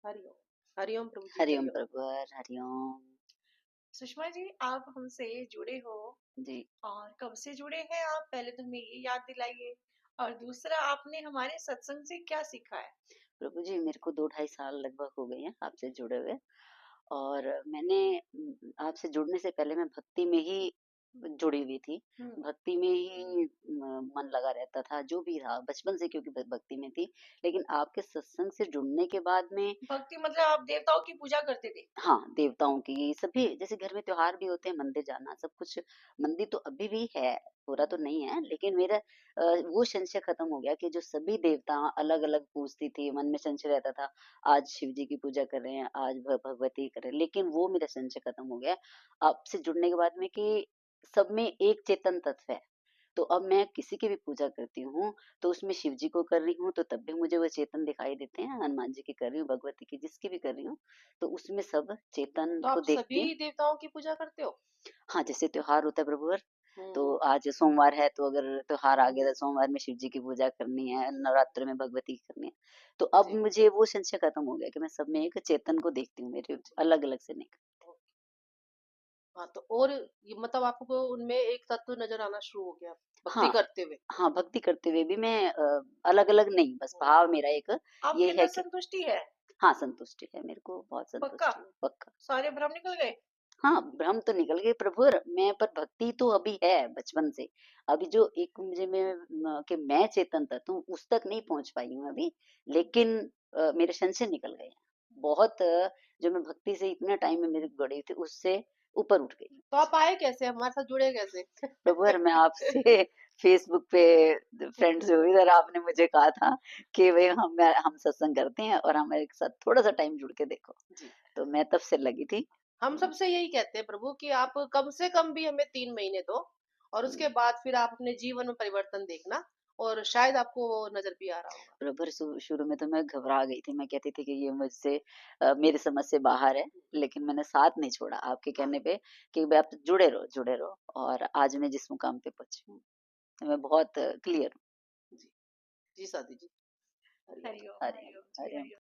हरिओम। हरिओम प्रभु जी, हरिओम हरिओम। प्रभुवर, हरिओम। सुषमा जी, आप हमसे जुड़े हो जी। और कब से जुड़े हैं आप? पहले तो हमें ये याद दिलाइए। और दूसरा, आपने हमारे सत्संग से क्या सीखा है? प्रभु जी, मेरे को 2 ढाई साल लगभग हो गए हैं आपसे जुड़े हुए। और मैंने आपसे जुड़ने से पहले मैं भक्ति में ही जुड़ी हुई थी। हम्म। भक्ति में ही मन लगा रहता था, जो भी रहा बचपन से, क्योंकि भक्ति में थी। लेकिन आपके सत्संग से जुड़ने के बाद में भक्ति मतलब आप देवताओं की पूजा करते थे? हाँ, देवताओं की सभी, जैसे घर में त्योहार भी होते हैं, मंदिर जाना सब कुछ। मंदिर तो अभी भी है, पूरा तो नहीं है, लेकिन मेरा वो संशय खत्म हो गया कि जो सभी देवता अलग-अलग पूजती थी, मन में संशय रहता था, आज शिव जी की पूजा कर रहे हैं, आज भगवती कर रहे हैं, लेकिन वो मेरा संशय खत्म हो गया आपसे जुड़ने के बाद में कि सब में एक चेतन तत्व है। तो अब मैं किसी की भी पूजा करती हूँ, तो उसमें शिव जी को कर रही हूँ, तो तब भी मुझे वो चेतन दिखाई देते हैं, हनुमान जी की कर रही हूँ, भगवती की जिसकी भी कर रही हूँ, तो उसमें सब चेतन तो को आप देखती हूँ। सभी देवताओं की पूजा करते हो? हाँ, जैसे त्योहार होता है प्रभुवर, तो हम्म। आज सोमवार है, तो अगर त्योहार आ गया हम्म। तो सोमवार में शिव जी की पूजा करनी है, नवरात्र में भगवती की करनी है। तो अब जी। मुझे वो संशय खत्म हो गया कि मैं सब में एक चेतन को देखती हूँ, मेरे अलग-अलग से नहीं। हाँ, तो और ये मतलब आपको उनमें एक तत्व नजर आना शुरू हो गया भक्ति हाँ, करते हुए। हाँ, भक्ति करते हुए भी मैं अलग-अलग नहीं, बस भाव मेरा एक आपके ये है अंदर कि संतुष्टि है? हाँ, संतुष्टि है, मेरे को बहुत पक्का? संतुष्टि है, पक्का। सारे भ्रम निकल गए? हाँ, भ्रम तो निकल गए प्रभुवर, मैं पर भक्ति तो अभी है बचपन से। अभी जो एक मुझे मैं कि मैं चेतन तत्व हूँ, उस तक नहीं पहुँच पाई हूँ अभी, लेकिन मेरे संशय निकल गए हैं। बहुत जो मैं भक्ति से इतना टाइम में मेरी गड़ी थी, उससे ऊपर उठ गई। तो आप आए कैसे, हमारे साथ जुड़े कैसे? प्रभुवर, मैं आपसे फेसबुक पे फ्रेंड्स हुई और आपने मुझे कहा था कि भई हम सत्संग करते हैं और हमारे साथ थोड़ा-सा टाइम जुड़ के देखो। जी। तो मैं तब से लगी थी। हम सबसे यही कहते हैं प्रभु कि आप कम से कम भी हमें 3 महीने दो, और उसके बाद फिर आप अपने जीवन में परिवर्तन देखना, और शायद आपको वो नजर भी आ रहा होगा। बराबर शुरू में तो मैं घबरा गई थी, मैं कहती थी कि ये मुझसे मेरी समझ से बाहर है, लेकिन मैंने साथ नहीं छोड़ा आपके हाँ। कहने पे कि भाई आप जुड़े रहो और आज मैं जिस मुकाम पे पहुंची हूँ, मैं बहुत क्लियर हूँ। जी। जी साथी जी। हरिओम। हरिओम, हरिओम जी, हरिओम। हरिओम।